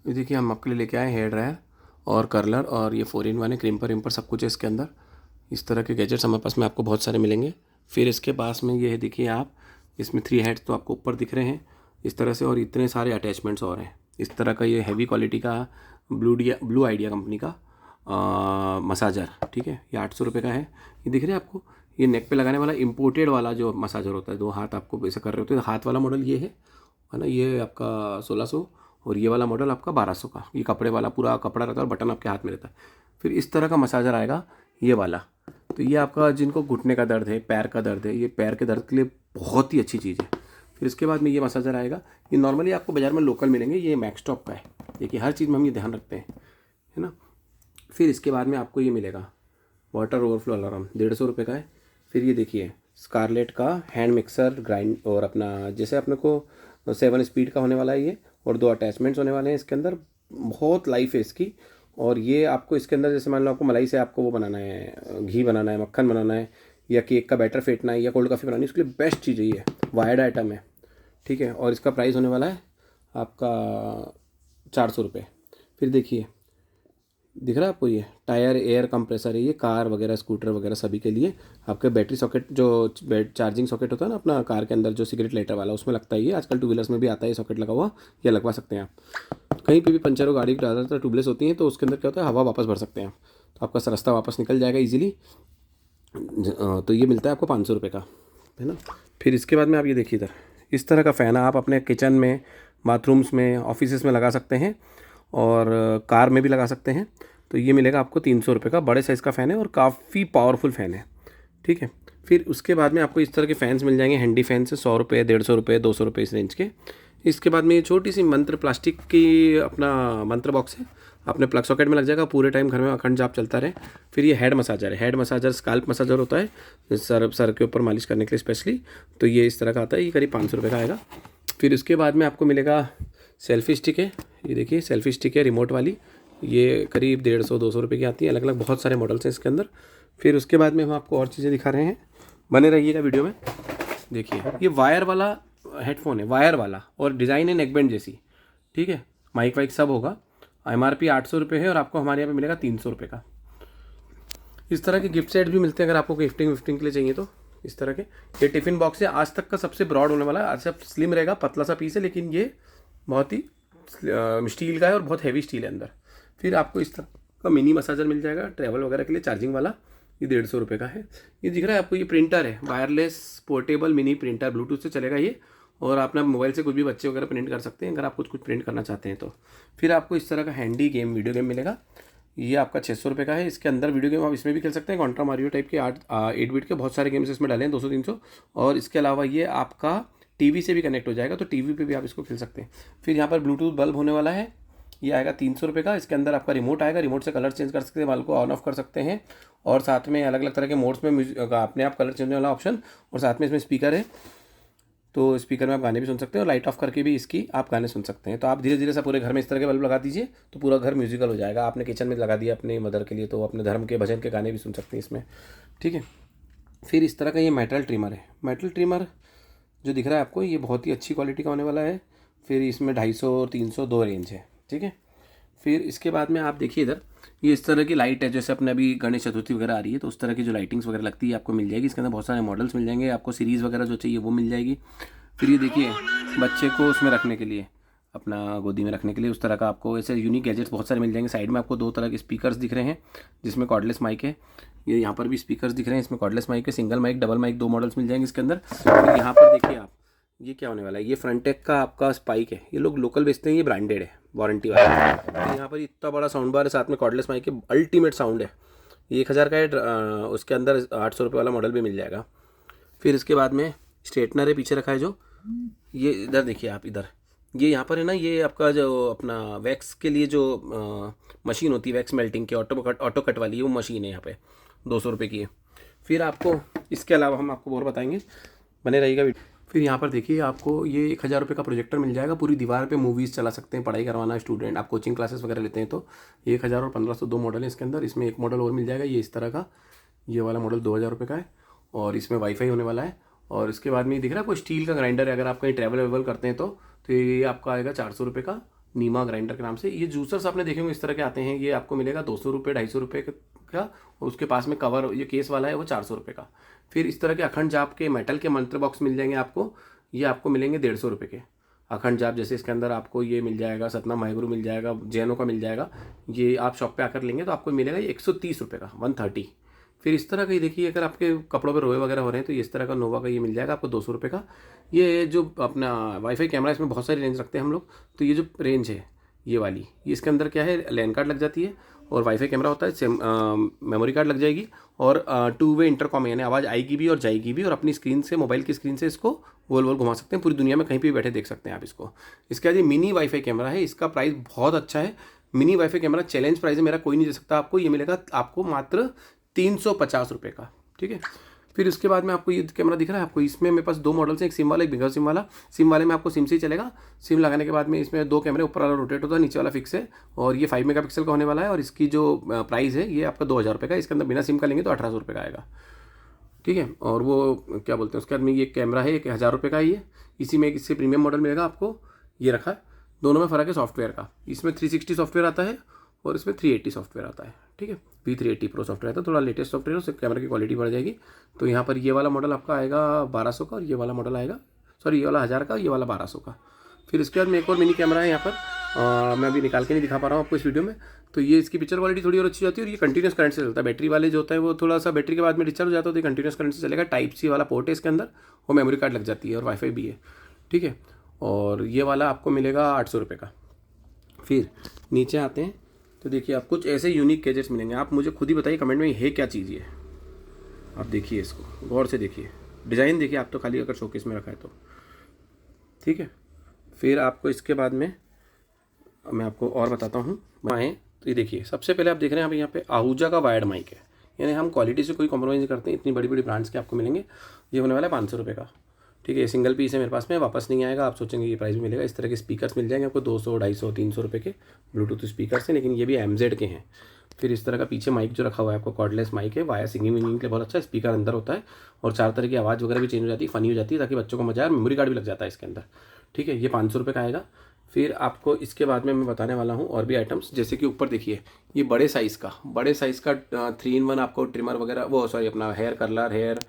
ये देखिए हम आपके लिए लेके आए हेयर ड्रायर और कर्लर, और ये 4 in 1 है, क्रीम्पर विम्पर सब कुछ है इसके अंदर। इस तरह के गैजेट्स हमारे पास में आपको बहुत सारे मिलेंगे। फिर इसके पास में ये है, देखिए आप, इसमें 3 हेड्स तो आपको ऊपर दिख रहे हैं इस तरह से, और इतने सारे अटैचमेंट्स और हैं इस तरह का। ये हैवी क्वालिटी का ब्लू आइडिया कंपनी का मसाजर, ठीक है, ये 800 रुपये का है। ये दिख रहा है आपको, ये नेक पे लगाने वाला इम्पोर्टेड वाला जो मसाजर होता है, 2 हाथ आपको ऐसे कर रहे होते हैं, हाथ वाला मॉडल ये है ना, ये आपका 1600, और ये वाला मॉडल आपका 1200 का। ये कपड़े वाला पूरा कपड़ा रहता है और बटन आपके हाथ में रहता है। फिर इस तरह का मसाजर आएगा ये वाला। तो ये आपका जिनको घुटने का दर्द है, पैर का दर्द है, ये पैर के दर्द के लिए बहुत ही अच्छी चीज़ है। फिर इसके बाद में ये मसाजर आएगा, ये नॉर्मली आपको बाज़ार में लोकल मिलेंगे, ये मैक्सटॉप का है। देखिए हर चीज़ में हम ये ध्यान रखते हैं, है ना। फिर इसके बाद में आपको ये मिलेगा वाटर ओवरफ्लो अलार्म, 150 रुपये का है। फिर ये देखिए स्कारलेट का हैंड मिक्सर ग्राइंड, और अपना जैसे अपने को 7 स्पीड का होने वाला है ये, और 2 अटैचमेंट्स होने वाले हैं इसके अंदर। बहुत लाइफ है इसकी। और ये आपको इसके अंदर जैसे मान लो आपको मलाई से आपको वो बनाना है, घी बनाना है, मक्खन बनाना है, या केक का बैटर फेंटना है, या कोल्ड कॉफ़ी बनानी है, उसके लिए बेस्ट चीज़ है ये। वायर्ड आइटम है, ठीक है। और इसका प्राइस होने वाला है आपका 400 रुपये। फिर देखिए दिख रहा है आपको, ये टायर एयर कंप्रेसर है, ये कार वगैरह स्कूटर वगैरह सभी के लिए। आपके बैटरी सॉकेट जो चार्जिंग सॉकेट होता है ना अपना कार के अंदर, जो सिगरेट लाइटर वाला, उसमें लगता है ये। आजकल 2 व्हीलर्स में भी आता है ये सॉकेट लगा हुआ, ये लगवा सकते हैं आप। कहीं पे भी पंचर हो गाड़ी की, ज़्यादातर ट्यूबलेस होती हैं, तो उसके अंदर क्या होता है, हवा वापस भर सकते हैं आप, तो आपका रास्ता वापस निकल जाएगा ईजिली। तो ये मिलता है आपको 500 रुपये का, है ना। फिर इसके बाद में आप ये देखिए इधर, इस तरह का फ़ैन आप अपने किचन में, बाथरूम्स में, ऑफिस में लगा सकते हैं, और कार में भी लगा सकते हैं। तो ये मिलेगा आपको 300 रुपये का, बड़े साइज़ का फ़ैन है और काफ़ी पावरफुल फ़ैन है, ठीक है। फिर उसके बाद में आपको इस तरह के फ़ैन्स मिल जाएंगे, हैंडी फैन से 100 रुपये, 150 रुपये, 200 रुपये इस रेंज के। इसके बाद में ये छोटी सी मंत्र प्लास्टिक की अपना मंत्र बॉक्स है, अपने प्लग सॉकेट में लग जाएगा, पूरे टाइम घर में अखंड जाप चलता रहे। फिर ये हेड मसाजर है, हेड मसाजर स्काल्प मसाजर होता है, सर के ऊपर मालिश करने के लिए स्पेशली। तो ये इस तरह का आता है, ये करीब 500 रुपये का आएगा। फिर उसके बाद में आपको मिलेगा सेल्फी स्टिक है, ये देखिए सेल्फी स्टिक है रिमोट वाली, ये करीब 150-200 रुपये की आती है, अलग अलग बहुत सारे मॉडल्स हैं इसके अंदर। फिर उसके बाद में हम आपको और चीज़ें दिखा रहे हैं, बने रहिएगा वीडियो में। देखिए ये वायर वाला हेडफोन है, वायर वाला, और डिज़ाइन है नेकबैंड जैसी, ठीक है। माइक वाइक सब होगा। MRP 800 रुपये है, और आपको हमारे यहाँ पे मिलेगा 300 रुपये का। इस तरह के गिफ्ट सेट भी मिलते हैं अगर आपको गिफ्टिंग विफ्टिंग के लिए चाहिए तो। इस तरह के ये टिफ़िन बॉक्स है, आज तक का सबसे ब्रॉड होने वाला है, आज सब स्लिम रहेगा, पतला सा पीस है, लेकिन ये बहुत ही स्टील का है और बहुत हैवी स्टील है अंदर। फिर आपको इस तरह का मिनी मसाजर मिल जाएगा ट्रैवल वगैरह के लिए, चार्जिंग वाला, ये 150 रुपये का है। ये दिख रहा है आपको, ये प्रिंटर है, wireless portable mini printer, Bluetooth से चलेगा ये, और आप अपना मोबाइल से कुछ भी बच्चे वगैरह प्रिंट कर सकते हैं अगर आप कुछ प्रिंट करना चाहते हैं तो। फिर आपको इस तरह का हैंडी गेम वीडियो गेम मिलेगा, ये आपका 600 रुपये का है। इसके अंदर वीडियो गेम आप इसमें भी खेल सकते हैं, कॉन्ट्रा मारियो टाइप के 8 बिट के बहुत सारे गेम्स इसमें डाले हैं, 200-300। और इसके अलावा ये आपका टीवी से भी कनेक्ट हो जाएगा, तो टीवी पे भी आप इसको खेल सकते हैं। फिर यहाँ पर ब्लूटूथ बल्ब होने वाला है, ये आएगा 300 रुपये का। इसके अंदर आपका रिमोट आएगा, रिमोट से कलर चेंज कर सकते हैं, बल्ब को ऑन ऑफ कर सकते हैं, और साथ में अलग अलग तरह के मोड्स में म्यूजिक अपने आप कलर चेंज होने वाला ऑप्शन, और साथ में इसमें स्पीकर है, तो स्पीकर में आप गाने भी सुन सकते हैं, और लाइट ऑफ करके भी इसकी आप गाने सुन सकते हैं। तो आप धीरे धीरे से पूरे घर में इस तरह के बल्ब लगा दीजिए, तो पूरा घर म्यूजिकल हो जाएगा। आपने किचन में लगा दिया अपने मदर के लिए, तो अपने धर्म के भजन के गाने भी सुन सकते हैं इसमें, ठीक है। फिर इस तरह का ये मेटल ट्रिमर है, मेटल ट्रिमर जो दिख रहा है आपको, ये बहुत ही अच्छी क्वालिटी का होने वाला है। फिर इसमें 250 और 300 दो रेंज है, ठीक है। फिर इसके बाद में आप देखिए इधर, ये इस तरह की लाइट है, जैसे अपने अभी गणेश चतुर्थी वगैरह आ रही है, तो उस तरह की जो लाइटिंग्स वगैरह लगती है आपको मिल जाएगी। इसके अंदर बहुत सारे मॉडल्स मिल जाएंगे आपको, सीरीज़ वगैरह जो चाहिए वो मिल जाएगी। फिर ये देखिए बच्चे को उसमें रखने के लिए, अपना गोदी में रखने के लिए, उस तरह का आपको ऐसे यूनिक गैजेट्स बहुत सारे मिल जाएंगे। साइड में आपको 2 तरह के स्पीकर्स दिख रहे हैं, जिसमें कॉर्डलेस माइक है। ये यहाँ पर भी स्पीकर्स दिख रहे हैं, इसमें कॉर्डलेस माइक है, single mic, double mic, 2 models मिल जाएंगे इसके अंदर। फिर यहाँ पर देखिए आप, ये क्या होने वाला है, ये फ्रंटेक का आपका स्पाइक है, ये लोग लोकल बेचते हैं, ये ब्रांडेड है, वारंटी वाला। तो यहाँ पर इतना बड़ा साउंड बार है, साथ में कॉर्डलेस माइक है, अल्टीमेट साउंड है। ये 1000 का है, उसके अंदर 800 रुपये वाला मॉडल भी मिल जाएगा। फिर इसके बाद में स्ट्रेटनर है, पीछे रखा है जो, ये इधर देखिए आप, इधर ये यहाँ पर है ना, ये आपका जो अपना वैक्स के लिए जो मशीन होती है, वैक्स मेल्टिंग की ऑटो कट वाली, वो मशीन है यहाँ पे, 200 रुपये की है। फिर आपको इसके अलावा हम आपको और बताएंगे, बने रहिएगा वीडियो। फिर यहाँ पर देखिए आपको ये 1000 रुपये का प्रोजेक्टर मिल जाएगा, पूरी दीवार पे मूवीज़ चला सकते हैं, पढ़ाई करवाना स्टूडेंट, आप कोचिंग क्लासेस वगैरह लेते हैं तो। 1000 और 1500 दो मॉडल है इसके अंदर। इसमें एक मॉडल और मिल जाएगा, ये इस तरह का, ये वाला मॉडल 2000 रुपये का है, और इसमें वाईफाई होने वाला है। और इसके बाद में ये दिख रहा है कोई स्टील का ग्राइंडर है, अगर आप कहीं ट्रैवल वेवल करते हैं तो ये आपका आएगा 400 रुपये का। नीमा ग्राइंडर के नाम से। ये जूसर्स आपने देखे होंगे इस तरह के आते हैं, ये आपको मिलेगा 200 रुपये 250 रुपये का, और उसके पास में कवर ये केस वाला है वो 400 रुपये का। फिर इस तरह के अखंड जाप के मेटल के मंत्र बॉक्स मिल जाएंगे आपको, ये आपको मिलेंगे 150 रुपये के। अखंड जाप जैसे इसके अंदर आपको ये मिल जाएगा, सतनाम वाहेगुरु मिल जाएगा, जैनों का मिल जाएगा, ये आप शॉप पे आकर लेंगे तो आपको मिलेगा ये 130 रुपये का, 130। फिर इस तरह का ये देखिए, अगर आपके कपड़ों पे रोए वगैरह हो रहे हैं तो इस तरह का नोवा का ये मिल जाएगा आपको 200 रुपये का। ये जो अपना वाईफाई कैमरा, इसमें बहुत सारी रेंज रखते हैं हम लोग, तो ये जो रेंज है ये वाली, ये इसके अंदर क्या है, लैन कार्ड लग जाती है और वाईफाई कैमरा होता है, सेम मेमोरी कार्ड लग जाएगी, और 2 वे इंटरकॉम, यानी आवाज़ आएगी भी और जाएगी भी, और अपनी स्क्रीन से, मोबाइल की स्क्रीन से इसको गोल गोल घुमा सकते हैं, पूरी दुनिया में कहीं भी बैठे देख सकते हैं आप इसको। इसके बाद ये मिनी वाईफाई कैमरा है, इसका प्राइस बहुत अच्छा है। Mini wifi camera challenge price है, मेरा कोई नहीं दे सकता आपको, ये मिलेगा आपको मात्र 350 रुपये का, ठीक है। फिर उसके बाद में आपको ये कैमरा दिख रहा है आपको, इसमें मेरे पास 2 मॉडल्स हैं, एक सिम वाला, एक बिगर सिम वाला। सिम वाले में आपको सिम से ही चलेगा, सिम लगाने के बाद में इसमें 2 कैमरे, ऊपर वाला रोटेट होता है, नीचे वाला फिक्स है, और ये 5 मेगापिक्सल का होने वाला है, और इसकी जो प्राइस है ये आपका 2000 रुपये का। इसके अंदर बिना सिम का लेंगे तो 1800 रुपये का आएगा, ठीक है। और वो क्या बोलते हैं उसके बाद में ये कैमरा है 1000 रुपये का ही है। इसी में इससे प्रीमियम मॉडल मिलेगा आपको, ये रखा है। दोनों में फ़र्क है सॉफ्टवेयर का, इसमें 360 सॉफ्टवेयर आता है और इसमें 380 सॉफ्टवेयर आता है, ठीक है। V380 प्रो सॉफ्टवेयर आता है, थोड़ा लेटेस्ट सॉफ्टवेयर है, उससे कैमरा की क्वालिटी बढ़ जाएगी। तो यहाँ पर ये वाला मॉडल आपका आएगा 1200 का, और ये वाला मॉडल आएगा, सॉरी ये वाला 1000 का, ये वाला 1200 का। फिर इसके बाद में एक और मिनी कैमरा है यहाँ पर, मैं अभी निकाल के नहीं दिखा पा रहा हूँ आपको इस वीडियो में। तो ये इसकी पिक्चर क्वालिटी थोड़ी और अच्छी जाती है, और ये कंटिन्यूस करंट से चलता है। बैटरी वाले जो होता है वो थोड़ा सा बैटरी के बाद में डिस्चार्ज हो जाता है, तो ये कंटिन्यूस करंट से चलेगा। टाइप सी वाला पोर्ट है इसके अंदर, वो मेमोरी कार्ड लग जाती है, और वाईफाई भी है, ठीक है। और ये वाला आपको मिलेगा 800 रुपये का। फिर नीचे आते हैं तो देखिए आप कुछ ऐसे यूनिक गैजेट्स मिलेंगे, आप मुझे खुद ही बताइए कमेंट में ये क्या चीज़ है। आप देखिए इसको गौर से देखिए, डिज़ाइन देखिए आप, तो खाली अगर शोकेस में रखा है तो, ठीक है। फिर आपको इसके बाद में मैं आपको और बताता हूँ माएँ। तो ये देखिए, सबसे पहले आप देख रहे हैं यहाँ पे आहूजा का वायर्ड माइक है, यानी हम क्वालिटी से कोई कॉम्प्रोमाइज़ नहीं करते हैं, इतनी बड़ी बड़ी ब्रांड्स के आपको मिलेंगे। ये होने वाला है 500 रुपये का, ठीक है। सिंगल पीस है मेरे पास में, वापस नहीं आएगा, आप सोचेंगे ये प्राइस भी मिलेगा। इस तरह के स्पीकर्स मिल जाएंगे आपको 200, 250, 300 रुपये के ब्लूटूथ स्पीकर्स हैं, लेकिन ये भी MZ के हैं। फिर इस तरह का पीछे माइक जो रखा हुआ है आपको, कॉर्डलेस माइक है, वायर सिंगिंग विंगिंग के लिए बहुत अच्छा है। स्पीकर अंदर होता है, और 4 तरह की आवाज़ वगैरह भी चेंज हो जाती है, फ़नी हो जाती है, ताकि बच्चों को मजा आए। मेमोरी कार्ड भी लग जाता है इसके अंदर, ठीक है। ये 500 रुपये का आएगा। फिर आपको इसके बाद में मैं बताने वाला हूँ और भी आइटम्स, जैसे कि ऊपर देखिए ये बड़े साइज़ का 3 in 1 आपको ट्रिमर वगैरह, वो सॉरी अपना hair curler, hair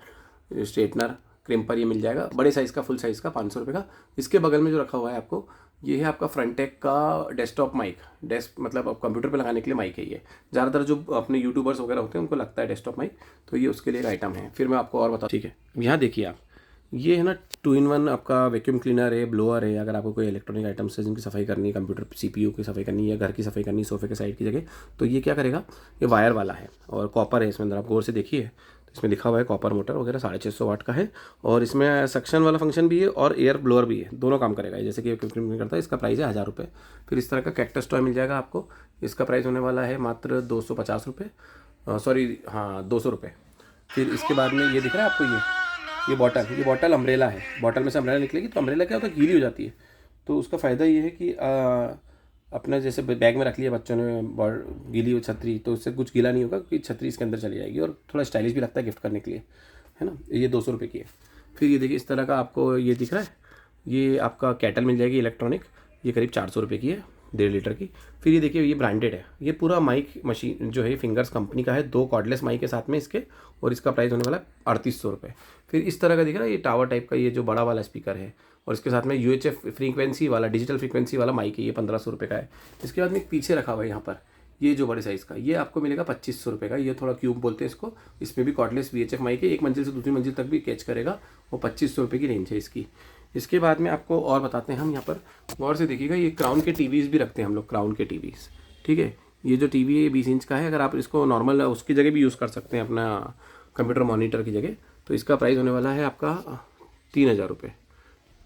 straightener, crimper, ये मिल जाएगा बड़े साइज़ का, फुल साइज़ का, 500 रुपये का। इसके बगल में जो रखा हुआ है आपको, ये है आपका फ्रंटेक का डेस्कटॉप माइक, डेस्क मतलब आप कंप्यूटर पे लगाने के लिए माइक है ये। ज़्यादातर जो अपने यूट्यूबर्स वगैरह होते हैं उनको लगता है डेस्कटॉप माइक, तो ये उसके लिए एक आइटम है। फिर मैं आपको और बताऊँ, ठीक है। यहाँ देखिए आप, ये है ना 2 in 1 आपका वैक्यूम क्लीनर है, ब्लोअर है। अगर आपको कोई इलेक्ट्रॉनिक आइटम्स है जिनकी सफाई करनी है, कंप्यूटर CPU की सफाई करनी है, या घर की सफाई करनी है, सोफे के साइड की जगह, तो ये क्या करेगा, ये वायर वाला है और कॉपर है इसमें अंदर, आप गौर से देखिए, इसमें लिखा हुआ है कॉपर मोटर वगैरह, 650 वाट का है, और इसमें सक्शन वाला फंक्शन भी है और एयर ब्लोअर भी है, दोनों काम करेगा ये, जैसे कि वैक्यूम करता है। इसका प्राइस है 1000 रुपये। फिर इस तरह का कैक्टस टॉय मिल जाएगा आपको, इसका प्राइस होने वाला है मात्र 250 रुपये, सॉरी हाँ 200 रुपये। फिर इसके बाद में ये दिख रहा है आपको, ये बॉटल अम्ब्रेला है। बॉटल में से अम्ब्रेला निकलेगी, तो अम्ब्रेला क्या होता है, गीली हो जाती है, तो उसका फ़ायदा ये है कि अपना जैसे बैग में रख लिया बच्चों ने गीली छतरी, तो उससे कुछ गीला नहीं होगा, क्योंकि छतरी इसके अंदर चली जाएगी, और थोड़ा स्टाइलिश भी लगता है गिफ्ट करने के लिए, है ना। ये 200 रुपये की है। फिर ये देखिए इस तरह का आपको ये दिख रहा है, ये आपका कैटल मिल जाएगी इलेक्ट्रॉनिक, ये करीब 400 रुपये की है, 1.5 लीटर की। फिर ये देखिए ये ब्रांडेड है, ये पूरा माइक मशीन जो है फिंगर्स कंपनी का है, 2 कॉर्डलेस माइक के साथ में इसके, और इसका प्राइस होने वाला है 3800 रुपये। फिर इस तरह का दिख रहा है, ये टावर टाइप का, ये जो बड़ा वाला स्पीकर है, और इसके साथ में UHF फ्रीक्वेंसी वाला, डिजिटल फ्रीक्वेंसी वाला माइक है, ये 1500 रुपये का है। इसके बाद में एक पीछे रखा हुआ है यहाँ पर, ये जो बड़े साइज़ का, ये आपको मिलेगा 2500 रुपये का। ये थोड़ा क्यूब बोलते हैं इसको, इसमें भी कॉर्डलेस VHF माइक है, एक मंजिल से दूसरी मंजिल तक भी कैच करेगा, वो 2500 रुपये की रेंज है इसकी। इसके बाद में आपको और बताते हैं हम, यहाँ पर गौर से देखिएगा, ये क्राउन के टीवीज़ भी रखते हैं हम लोग, क्राउन के टीवीज़, ठीक है। ये जो टीवी है 20 इंच का है, अगर आप इसको नॉर्मल उसकी जगह भी यूज़ कर सकते हैं, अपना कंप्यूटर मॉनिटर की जगह, तो इसका प्राइस होने वाला है आपका 3000 रुपये।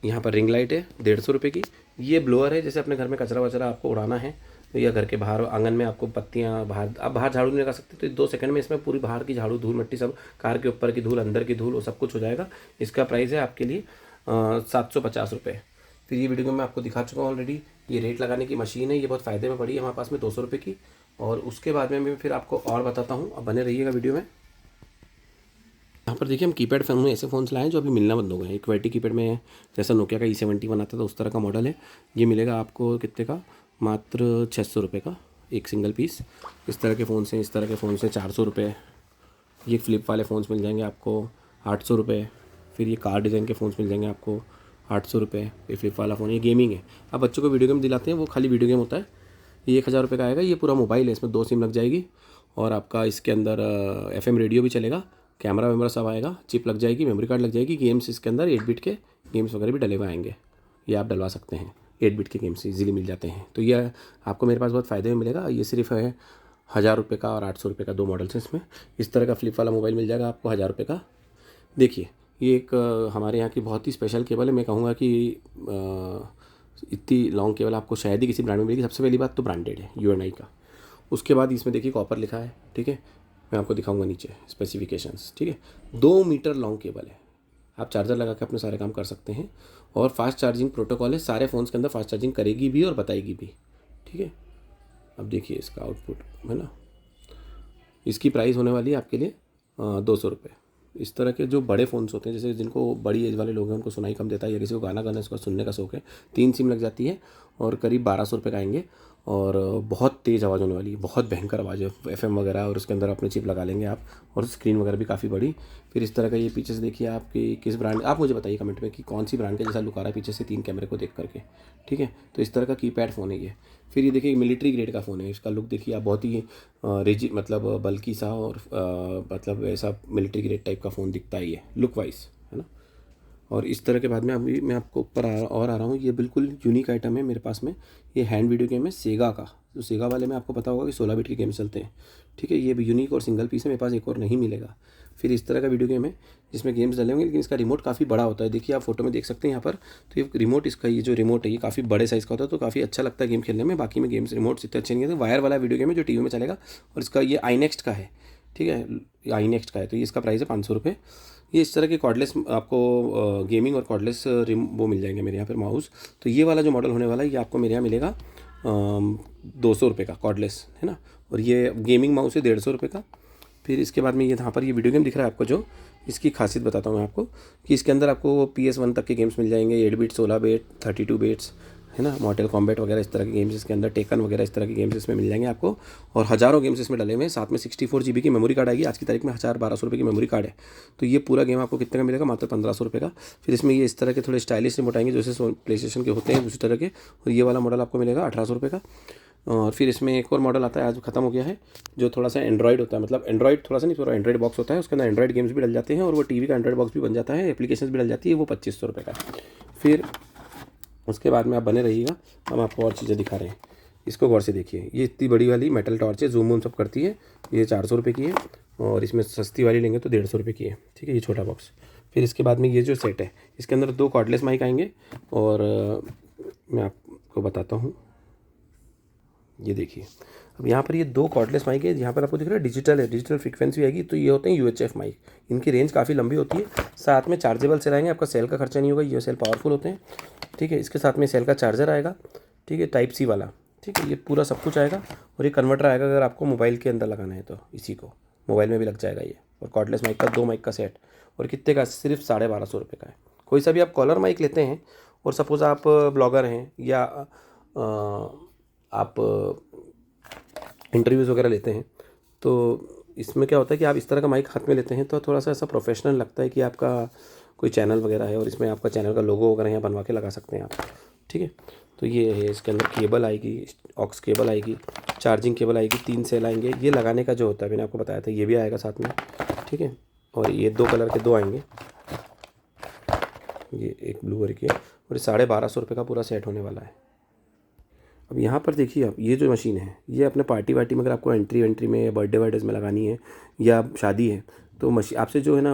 यहाँ पर रिंग लाइट है 150 रुपये की। ये ब्लोअर है, जैसे अपने घर में कचरा वचरा आपको उड़ाना है, या घर के बाहर आंगन में आपको पत्तियाँ बाहर, आप बाहर झाड़ू नहीं लगा सकते, तो 2 सेकंड में इसमें पूरी बाहर की झाड़ू, धूल मिट्टी सब, कार के ऊपर की धूल, अंदर की धूल, वो सब कुछ हो जाएगा। इसका प्राइस है आपके लिए 750 रुपये। फिर ये वीडियो में मैं आपको दिखा चुका हूँ ऑलरेडी, ये रेट लगाने की मशीन है, ये बहुत फ़ायदे में पड़ी है हमारे पास में, 200 रुपये की। और उसके बाद में मैं फिर आपको और बताता हूँ, अब बने रहिएगा वीडियो में। यहाँ पर देखिए हम कीपैड फ़ोन में ऐसे फ़ोन्स लाए हैं जो अभी मिलना बंद हो गए हैं। क्वालिटी कीपैड में जैसा नोकिया का E71 आता था उस तरह का मॉडल है, ये मिलेगा आपको कितने का, मात्र 600 रुपये का एक सिंगल पीस। इस तरह के फ़ोन से 400 रुपये। ये फ्लिप वाले फ़ोन्स मिल जाएंगे आपको 800 रुपये। फिर ये कार डिज़ाइन के फ़ोन्स मिल जाएंगे आपको 800 रुपये। ये फ्लिप वाला फ़ोन, ये गेमिंग है। अब बच्चों को वीडियो गेम दिलाते हैं, वो खाली वीडियो गेम होता है। ये 1000 रुपये का आएगा। ये पूरा मोबाइल है, इसमें 2 सिम लग जाएगी और आपका इसके अंदर FM रेडियो भी चलेगा, कैमरा वैमरा सब आएगा, चिप लग जाएगी, मेमोरी कार्ड लग जाएगी। गेम्स इसके अंदर 8 बिट के गेम्स वगैरह भी डले हुए आएंगे, ये आप डलवा सकते हैं। 8 बिट के गेम्स ईजिली मिल जाते हैं। तो ये आपको मेरे पास बहुत फ़ायदे में मिलेगा। ये सिर्फ है 1000 रुपये का और 800 रुपये का, 2 मॉडल्स हैं इसमें। इस तरह का फ्लिप वाला मोबाइल मिल जाएगा आपको 1000 रुपये का। देखिए ये एक हमारे यहाँ की बहुत ही स्पेशल केबल है। मैं कहूँगा कि इतनी लॉन्ग केबल आपको शायद ही किसी ब्रांड में मिलेगी। सबसे पहली बात तो ब्रांडेड है, UNI का। उसके बाद इसमें देखिए कॉपर लिखा है, ठीक है। मैं आपको दिखाऊंगा नीचे स्पेसिफिकेशंस, ठीक है। 2 मीटर लॉन्ग केबल है, आप चार्जर लगा के अपने सारे काम कर सकते हैं। और फास्ट चार्जिंग प्रोटोकॉल है, सारे फ़ोन्स के अंदर फास्ट चार्जिंग करेगी भी और बताएगी भी, ठीक है। अब देखिए इसका आउटपुट है ना। इसकी प्राइस होने वाली है आपके लिए 200 रुपये। इस तरह के जो बड़े फ़ोन्स होते हैं, जैसे जिनको बड़ी एज वाले लोग हैं, उनको सुनाई कम देता है या किसी को गाना गाना इसका सुनने का शौक है, 3 सिम लग जाती है और करीब 1200 रुपये का आएंगे। और बहुत तेज़ आवाज़ होने वाली है, बहुत भयंकर आवाज़ है, FM वगैरह, और उसके अंदर अपने चिप लगा लेंगे आप, और स्क्रीन वगैरह भी काफ़ी बड़ी। फिर इस तरह का ये पीछे से देखिए आपकी किस ब्रांड, आप मुझे बताइए कमेंट में कि कौन सी ब्रांड का जैसा लुक आ रहा है पीछे से 3 कैमरे को देख करके, ठीक है। तो इस तरह का कीपैड फ़ोन है ये। फिर ये देखिए मिलिट्री ग्रेड का फ़ोन है। इसका लुक देखिए आप, बहुत ही रिजिड, मतलब बल्कि सा, और मतलब ऐसा मिलिट्री ग्रेड टाइप का फ़ोन दिखता है ये लुक वाइज, है ना। और इस तरह के बाद में अभी मैं आपको ऊपर आ रहा हूँ। ये बिल्कुल यूनिक आइटम है मेरे पास में। ये हैंड वीडियो गेम है सेगा का। तो सेगा वाले में आपको पता होगा कि 16 बिट के गेम्स चलते हैं, ठीक है। ये भी यूनिक और सिंगल पीस है, मेरे पास एक और नहीं मिलेगा। फिर इस तरह का वीडियो गेम है जिसमें गेम्स डले होंगे, लेकिन इसका रिमोट काफ़ी बड़ा होता है। देखिए आप फोटो में देख सकते हैं यहाँ पर। तो ये रिमोट, इसका ये जो रिमोट है ये काफ़ी बड़े साइज़ का होता है, तो काफ़ी अच्छा लगता है गेम खेलने में। बाकी में गेम्स रिमोट्स इतने अच्छे नहीं होते। वायर वाला वीडियो गेम है जो टीवी में चलेगा, और इसका ये iNext का है, ठीक है। iNext का है, तो ये इसका प्राइस है 500 रुपये। ये इस तरह के कॉर्डलेस आपको गेमिंग और कॉर्डलेस वो मिल जाएंगे मेरे यहाँ पर माउस। तो ये वाला जो मॉडल होने वाला है ये आपको मेरे यहाँ मिलेगा 200 रुपये का कॉर्डलेस, है ना। और ये गेमिंग माउस है 150 रुपये का। फिर इसके बाद में ये यहाँ पर ये वीडियो गेम दिख रहा है आपको, जो इसकी खासियत बताता हूँ मैं आपको कि इसके अंदर आपको PS1 तक के गेम्स मिल जाएंगे, 8 बिट, 16 बिट, 32 बिट्स, है ना। मॉर्टल कॉम्बैट वगैरह इस तरह के गेम्स इसके अंदर, टेकन वगैरह इस तरह के गेम्स इसमें मिल जाएंगे आपको। और हज़ारों गेम्स इसमें डले हुए हैं। साथ में 64 GB की मेमोरी कार्ड आएगी। आज की तारीख में 1200 रुपये की मेमोरी कार्ड है। तो ये पूरा गेम आपको कितने का मिलेगा? मात्र 1500 रुपये का। फिर इसमें ये इस तरह के थोड़े स्टाइलिश रिमोट आएंगे, जैसे प्ले स्टेशन के होते हैं उसी तरह के। और ये वाला मॉडल आपको मिलेगा 1800 रुपये का। और फिर इसमें एक और मॉडल आता है, आज ख़त्म हो गया है, जो थोड़ा सा एंड्रॉइड होता है, मतलब एंड्रॉइड थोड़ा सा नहीं, थोड़ा एंड्रॉइड बॉक्स होता है। उसके अंदर एंड्रॉइड गेम्स भी डल जाते हैं और वो टीवी का एंड्रॉइड बॉक्स भी बन जाता है, एप्लीकेशन भी डल जाती है। वो 2500 रुपये का। फिर उसके बाद में आप बने रहिएगा, हम आपको और चीज़ें दिखा रहे हैं। इसको गौर से देखिए, ये इतनी बड़ी वाली मेटल टॉर्च है, जूम वूम सब करती है। ये 400 रुपये की है, और इसमें सस्ती वाली लेंगे तो 150 रुपये की है, ठीक है। ये छोटा बॉक्स। फिर इसके बाद में ये जो सेट है, इसके अंदर 2 कॉर्डलेस माइक आएंगे। और मैं आपको बताता हूँ, ये देखिए अब यहाँ पर ये 2 कॉर्डलेस माइक है। यहाँ पर आपको दिख रहा है डिजिटल है, डिजिटल फ्रीक्वेंसी आएगी। तो ये होते हैं UHF माइक। इनकी रेंज काफ़ी लंबी होती है। साथ में चार्जेबल सेल आएंगे, आपका सेल का खर्चा नहीं होगा, ये सेल पावरफुल होते हैं, ठीक है। इसके साथ में सेल का चार्जर आएगा, ठीक है, टाइप C वाला, ठीक है। ये पूरा सब कुछ आएगा। और ये कन्वर्टर आएगा, अगर आपको मोबाइल के अंदर लगाना है तो इसी को मोबाइल में भी लग जाएगा ये। और कॉर्डलेस माइक का 2 माइक का सेट, और कितने का? सिर्फ 1250 रुपये का है। कोई सा भी आप कॉलर माइक लेते हैं, और सपोज़ आप ब्लॉगर हैं या आप इंटरव्यूज़ वगैरह लेते हैं, तो इसमें क्या होता है कि आप इस तरह का माइक हाथ में लेते हैं तो थोड़ा सा ऐसा प्रोफेशनल लगता है कि आपका कोई चैनल वगैरह है, और इसमें आपका चैनल का लोगो वगैरह यहाँ बनवा के लगा सकते हैं आप, ठीक है। तो ये है, इसके अंदर केबल आएगी, ऑक्स केबल आएगी, चार्जिंग केबल आएगी, 3 सेल आएंगे। ये लगाने का जो होता है मैंने आपको बताया था, ये भी आएगा साथ में, ठीक है। और ये 2 कलर के 2 आएंगे, ये एक ब्लू और एक ये, और 1250 रुपये का पूरा सेट होने वाला है। अब यहाँ पर देखिए आप, ये जो मशीन है ये अपने पार्टी वार्टी में अगर आपको एंट्री में या बर्थडे वर्डेज में लगानी है या शादी है, तो मशीन आपसे जो है ना,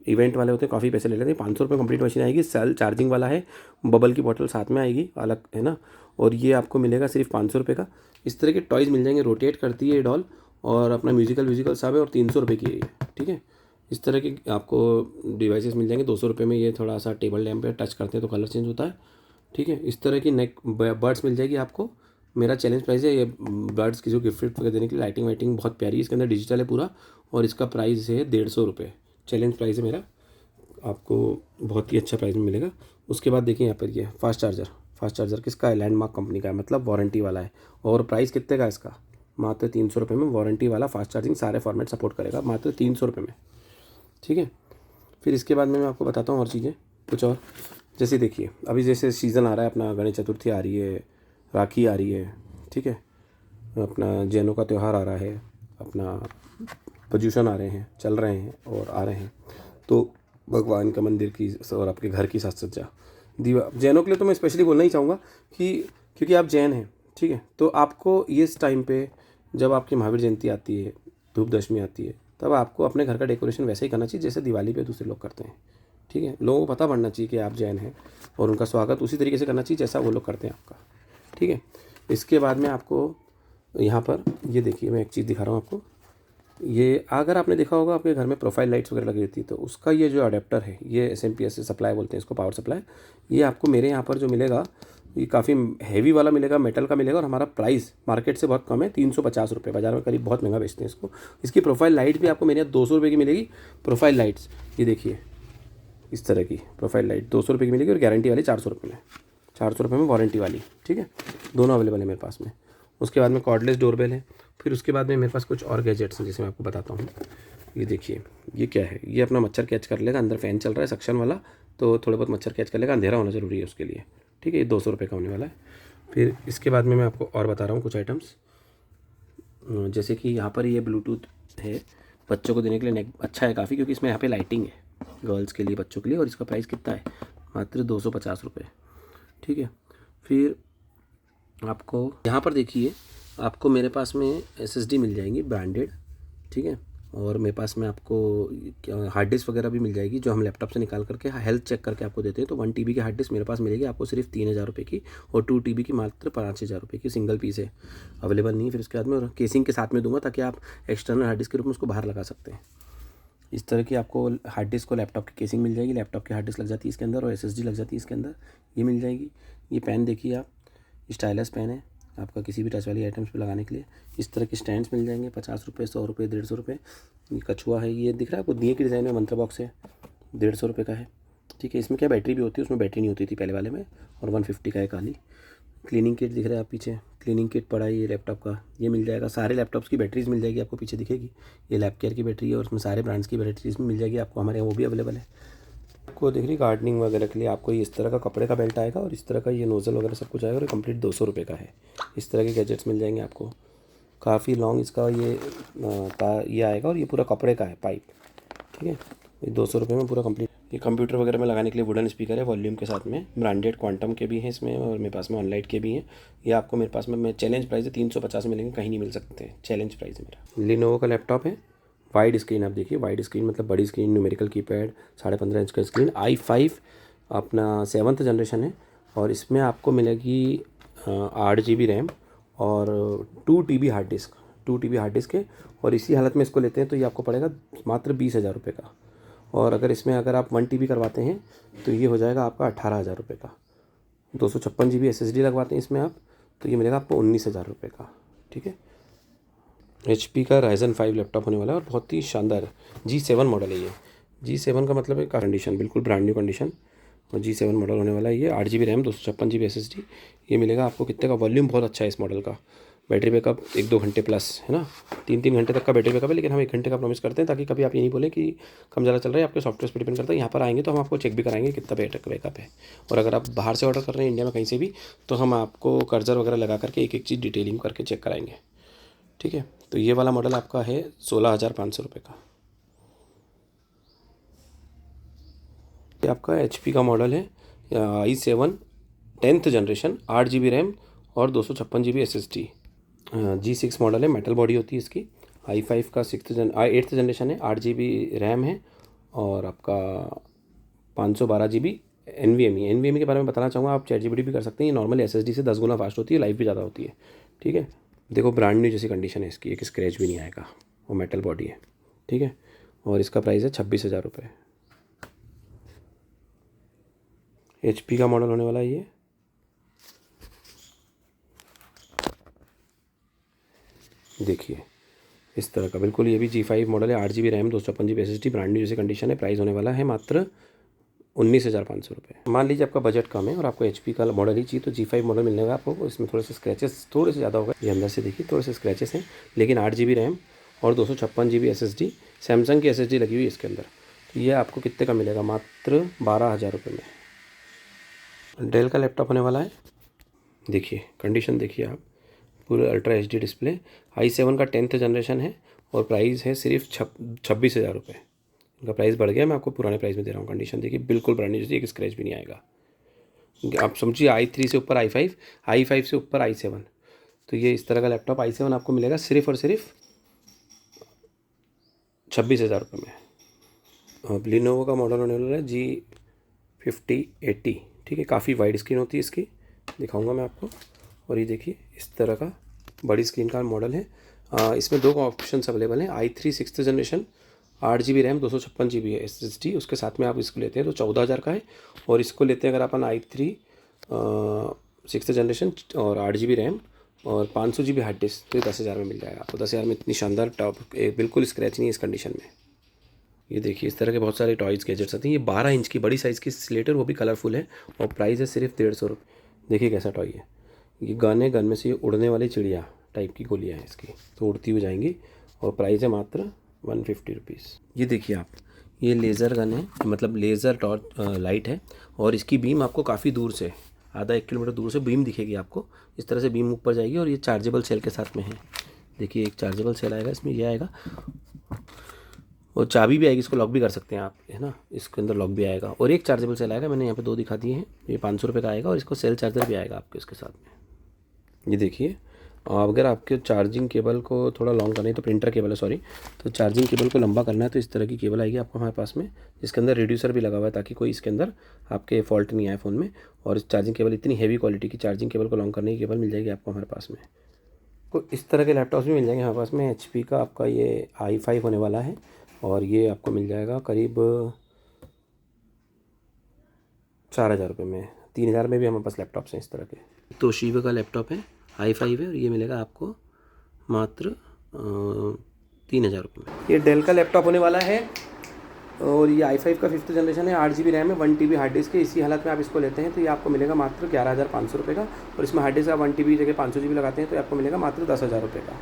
इवेंट वाले होते हैं काफ़ी पैसे ले लेते हैं। 500 रुपये कंप्लीट मशीन आएगी। सेल चार्जिंग वाला है, बबल की बोतल साथ में आएगी अलग, है ना। और ये आपको मिलेगा सिर्फ 500 रुपये का। इस तरह के टॉयज़ मिल जाएंगे, रोटेट करती है ये डॉल, और अपना म्यूजिकल सब है, और 300 रुपये की है ये, ठीक है। इस तरह के आपको डिवाइसेस मिल जाएंगे 200 रुपये में। ये थोड़ा सा टेबल लैंप पे टच करते हैं तो कलर चेंज होता है, ठीक है। इस तरह की नेक बर्ड्स मिल जाएगी आपको। मेरा चैलेंज प्राइस है ये बर्ड्स किसी को गिफ्ट वगैरह देने के लिए। लाइटिंग वाइटिंग बहुत प्यारी है, इसके अंदर डिजिटल है पूरा, और इसका प्राइस है 150 रुपये। चैलेंज प्राइस है मेरा, आपको बहुत ही अच्छा प्राइस में मिलेगा। उसके बाद देखिए यहाँ पर ये फास्ट फास्ट चार्जर किसका है, लैंडमार्क कंपनी का है, मतलब वारंटी वाला है। और प्राइस कितने का है इसका, मात्र 300 रुपये में वारंटी वाला फास्ट चार्जिंग, सारे फॉर्मेट सपोर्ट करेगा, मात्र 300 रुपये में। ठीक है, फिर इसके बाद में मैं आपको बताता हूँ और चीज़ें कुछ और। जैसे देखिए अभी जैसे सीज़न आ रहा है अपना, गणेश चतुर्थी आ रही है, राखी आ रही है, ठीक है, अपना जैनों का त्यौहार आ रहा है, अपना पर्यूषण आ रहे हैं, चल रहे हैं और आ रहे हैं। तो भगवान का मंदिर की और आपके घर की साज सज्जा, दीवा, जैनों के लिए तो मैं स्पेशली बोलना ही चाहूँगा कि क्योंकि आप जैन हैं, ठीक है, तो आपको इस टाइम पे जब आपकी महावीर जयंती आती है, धूप दशमी आती है, तब आपको अपने घर का डेकोरेशन वैसे ही करना चाहिए जैसे दिवाली पे दूसरे लोग करते हैं। ठीक है, लोगों को पता पड़ना चाहिए कि आप जैन हैं और उनका स्वागत उसी तरीके से करना चाहिए जैसा वो लोग करते हैं आपका। ठीक है, इसके बाद में आपको यहाँ पर ये देखिए मैं एक चीज़ दिखा रहा हूँ आपको। ये अगर आपने देखा होगा आपके घर में प्रोफाइल लाइट्स वगैरह लगी रहती है, तो उसका ये जो अडेप्टर है, ये SMPS से सप्लाई बोलते हैं इसको, पावर सप्लाई, ये आपको मेरे यहाँ पर जो मिलेगा ये काफ़ी हैवी वाला मिलेगा, मेटल का मिलेगा, और हमारा प्राइस मार्केट से बहुत कम है, 350 रुपये, बाज़ार में करीब बहुत महंगा बेचते हैं इसको। इसकी प्रोफाइल लाइट भी आपको मेरे यहाँ 200 रुपये की मिलेगी। प्रोफाइल लाइट्स ये देखिए, इस तरह की प्रोफाइल लाइट 200 रुपये की मिलेगी, और गारंटी वाली 400 रुपये में, 400 रुपये में वारंटी वाली। ठीक है, दोनों अवेलेबल है मेरे पास में। उसके बाद में कॉर्डलेस डोरबेल है। फिर उसके बाद में मेरे पास कुछ और गैजेट्स हैं जिसे मैं आपको बताता हूँ। ये देखिए, ये क्या है, ये अपना मच्छर कैच कर लेगा, अंदर फ़ैन चल रहा है सक्शन वाला, तो थोड़े बहुत मच्छर कैच कर लेगा, अंधेरा होना ज़रूरी है उसके लिए। ठीक है, ये 200 रुपये का होने वाला है। फिर इसके बाद में मैं आपको और बता रहा हूँ कुछ आइटम्स, जैसे कि यहाँ पर ये ब्लूटूथ है, बच्चों को देने के लिए नेक अच्छा है काफ़ी, क्योंकि इसमें यहाँ पे लाइटिंग है गर्ल्स के लिए, बच्चों के लिए, और इसका प्राइस कितना है, मात्र 250 रुपये। ठीक है, फिर आपको यहाँ पर देखिए, आपको मेरे पास में SSD मिल जाएंगी ब्रांडेड। ठीक है, और मेरे पास में आपको हार्ड डिस्क वगैरह भी मिल जाएगी, जो हम लैपटॉप से निकाल करके हेल्थ चेक करके आपको देते हैं। तो 1 TB की हार्ड डिस्क मेरे पास मिलेगी आपको सिर्फ 3000 रुपये की, और 2 TB की मात्र 5000 रुपये की, सिंगल पीस है, अवेलेबल नहीं। फिर उसके बाद में और केसिंग के साथ में दूंगा, ताकि आप एक्सटर्नल हार्ड डिस्क के रूप में उसको बाहर लगा सकते हैं। इस तरह की आपको हार्ड डिस्क को लैपटॉप की केसिंग मिल जाएगी, लैपटॉप की हार्ड डिस्क लग जाती है इसके अंदर, और SSD लग जाती है इसके अंदर, ये मिल जाएगी। ये पेन देखिए आप, स्टाइलस पेन है आपका किसी भी टच वाली आइटम्स पे लगाने के लिए। इस तरह के स्टैंड्स मिल जाएंगे 50 रुपये, 100 रुपये, 150 रुपये। ये कछुआ है, ये दिख रहा है आपको, दिए की डिज़ाइन में मंत्र बॉक्स है, 150 रुपये का है। ठीक है, इसमें क्या बैटरी भी होती है, उसमें बैटरी नहीं होती थी पहले वाले में, और 150 का है खाली। क्लीनिंग किट दिख रहा है आप पीछे, क्लीनिंग किट पड़ा है ये लैपटॉप का, ये मिल जाएगा। सारे लैपटॉप्स की बैटरीज मिल जाएगी आपको, पीछे दिखेगी, ये लैप केयर की बैटरी है, और उसमें सारे ब्रांड्स की बैटरीज मिल जाएगी आपको, हमारे यहाँ वो भी अवेलेबल है। आपको देख रही गार्डनिंग वगैरह के लिए आपको ये इस तरह का कपड़े का बेल्ट आएगा, और इस तरह का ये नोज़ल वगैरह सब कुछ आएगा, और कंप्लीट 200 रुपये का है। इस तरह के गैजेट्स मिल जाएंगे आपको, काफ़ी लॉन्ग इसका ये आएगा, और ये पूरा कपड़े का है पाइप। ठीक है, ये 200 रुपये में पूरा कंप्लीट। ये कंप्यूटर वगैरह में लगाने के लिए वुडन स्पीकर है, वॉल्यूम के साथ में, ब्रांडेड क्वांटम के भी हैं इसमें, और मेरे पास में ऑनलाइट के भी हैं। ये आपको मेरे पास में, मैं चैलेंज प्राइस है 350 मिलेंगे, कहीं नहीं मिल सकते, चैलेंज प्राइस है मेरा। लिनोवो का लैपटॉप है, वाइड स्क्रीन, आप देखिए वाइड स्क्रीन मतलब बड़ी स्क्रीन, न्यूमेरिकल कीपैड, 15.5 इंच का स्क्रीन, i5 अपना 7th जनरेशन है, और इसमें आपको मिलेगी 8 GB रैम और 2 TB hard disk, 2 TB hard disk है। और इसी हालत में इसको लेते हैं तो ये आपको पड़ेगा मात्र 20,000 रुपये का, और अगर इसमें अगर आप 1 TB करवाते हैं तो ये हो जाएगा आपका 18,000 रुपये का। 256 GB SSD लगवाते हैं इसमें आप, तो ये मिलेगा आपको 19,000 रुपये का। ठीक है, HP का Ryzen 5 लैपटॉप होने वाला है, और बहुत ही शानदार G7 मॉडल है ये। G7 का मतलब है कंडीशन बिल्कुल ब्रांड न्यू कंडीशन, और G7 मॉडल होने वाला है ये। 8 GB रैम, 256 GB SSD, ये मिलेगा आपको कितने का, वॉल्यूम बहुत अच्छा है इस मॉडल का। बैटरी बैकअप 1-2 घंटे प्लस है ना, 3-3 घंटे तक का बैटरी बैकअप है, लेकिन हम 1 घंटे का प्रॉमिस करते हैं, ताकि कभी आप ये नहीं बोलें कि कम ज़्यादा चल रहा है। आपके सॉफ्टवेयर पर डिपेंड करता है, यहाँ पर आएंगे तो हम आपको चेक भी कराएंगे कितना बैटरी बैकअप है। और अगर आप बाहर से ऑर्डर कर रहे हैं इंडिया में कहीं से भी, तो हम आपको कर्जर वगैरह लगा करके एक एक चीज़ डिटेलिंग करके चेक कराएंगे। ठीक है, तो ये वाला मॉडल आपका है 16,500 रुपये का। ये आपका HP का मॉडल है, i7 10th generation, 8 GB RAM और 256 GB SSD, G6 मॉडल है, मेटल बॉडी होती है इसकी। i5 का 8th जनरेशन है, 8 GB रैम है, और आपका 512 GB NVMe के बारे में बताना चाहूँगा, आप ChatGPT भी कर सकते हैं। ये नॉर्मल SSD से 10 गुना फास्ट होती है, लाइफ भी ज़्यादा होती है। ठीक है, देखो ब्रांड न्यू जैसी कंडीशन है इसकी, एक स्क्रैच भी नहीं आएगा, वो मेटल बॉडी है। ठीक है, और इसका प्राइस है 26,000 रुपये। HP का मॉडल होने वाला है ये। देखिए इस तरह का बिल्कुल, ये भी G5 मॉडल है, 8 GB RAM, 256 GB SSD, brand new जैसी कंडीशन है। प्राइस होने वाला है मात्र 19,500 रुपये। मान लीजिए आपका बजट कम है और आपको HP का मॉडल ही चाहिए तो G5 मॉडल मिलने का आपको। इसमें थोड़े से स्क्रैचेस थोड़े से ज़्यादा होगा, ये अंदर से देखिए थोड़े से स्क्रैचेस हैं, लेकिन 8 GB रैम और 256 GB SSD, सैमसंग की SSD लगी हुई है इसके अंदर। तो ये आपको कितने का मिलेगा? मात्र 12,000 रुपये में। डेल का लैपटॉप होने वाला है। देखिए कंडीशन देखिए आप, पूरा अल्ट्रा HD डिस्प्ले, i7 का 10th जनरेशन है और प्राइस है सिर्फ 26,000 रुपये। इनका प्राइस बढ़ गया, मैं आपको पुराने प्राइस में दे रहा हूँ। कंडीशन देखिए बिल्कुल ब्रांड न्यू, जैसे एक स्क्रैच भी नहीं आएगा। आप समझिए i3 से ऊपर i5 से ऊपर i7, तो ये इस तरह का लैपटॉप i7 आपको मिलेगा सिर्फ और सिर्फ 26,000 रुपये में। अब लिनोवो का मॉडल होने वाला है G5080, ठीक है। काफ़ी वाइड स्क्रीन होती है इसकी, दिखाऊंगा मैं आपको। और ये देखिए इस तरह का बड़ी स्क्रीन का मॉडल है। इसमें 2 ऑप्शन अवेलेबल हैं, i3 6th generation, 8 GB RAM 256 GB SSD, उसके साथ में आप इसको लेते हैं तो 14,000 का है। और इसको लेते हैं अगर अपन i3 6th जनरेशन और 8 GB रैम और 500 GB हार्ड डिस्क, तो ये 10,000 में मिल जाएगा आपको। 10,000 में इतनी शानदार टॉप, बिल्कुल स्क्रैच नहीं है इस कंडीशन में। ये देखिए इस तरह के बहुत सारे टॉयज़ गैजेट्स आते हैं। ये 12 इंच की बड़ी साइज़ की स्लेटर, वो भी कलरफुल है, और प्राइस है सिर्फ 150 रुपये। देखिए कैसा टॉय है ये। गन में से ये उड़ने वाली चिड़िया टाइप की गोलियाँ हैं इसकी, तो उड़ती हुई जाएंगी, और प्राइस है मात्र 150 रुपीज़। ये देखिए आप, ये लेज़र गन है, मतलब लेज़र टॉर्च लाइट है, और इसकी बीम आपको काफ़ी दूर से, आधा 1 किलोमीटर दूर से बीम दिखेगी आपको। इस तरह से बीम ऊपर जाएगी, और ये चार्जेबल सेल के साथ में है। देखिए एक चार्जेबल सेल आएगा इसमें, ये आएगा, और चाबी भी आएगी, इसको लॉक भी कर सकते हैं आप, है ना, इसके अंदर लॉक भी आएगा। और एक चार्जेबल सेल आएगा, मैंने यहाँ पे 2 दिखा दिए हैं, ये 500 रुपये का आएगा, और इसको सेल चार्जर भी आएगा आपके इसके साथ में। ये देखिए, अगर आपके चार्जिंग केबल को थोड़ा लॉन्ग करना है, तो प्रिंटर केबल है सॉरी, तो चार्जिंग केबल को लंबा करना है तो इस तरह की केबल आएगी आपको हमारे पास में, जिसके अंदर रिड्यूसर भी लगा हुआ है, ताकि कोई इसके अंदर आपके फॉल्ट नहीं आए फ़ोन में। और इस चार्जिंग केबल, इतनी हेवी क्वालिटी की चार्जिंग केबल को लॉन्ग करने की केबल मिल जाएगी आपको हमारे पास में। तो इस तरह के लैपटॉप्स भी मिल जाएंगे हमारे पास में। HP का आपका ये i5 होने वाला है, और ये आपको मिल जाएगा करीब 4,000 रुपये में। 3,000 में भी हमारे पास लैपटॉप्स हैं इस तरह के। तोशिबा का लैपटॉप है, i5 है, और ये मिलेगा आपको मात्र 3,000 रुपये में। ये डेल का लैपटॉप होने वाला है, और ये i5 का 5th जनरेशन है, 8 GB रैम है, 1 TB हार्ड डिस्क है। इसी हालत में आप इसको लेते हैं तो ये आपको मिलेगा मात्र 11,500 रुपये का, और इसमें हार्ड डिस्क आप 1 TB जगह 500 GB लगाते हैं तो आपको मिलेगा मात्र 10,000 रुपये का।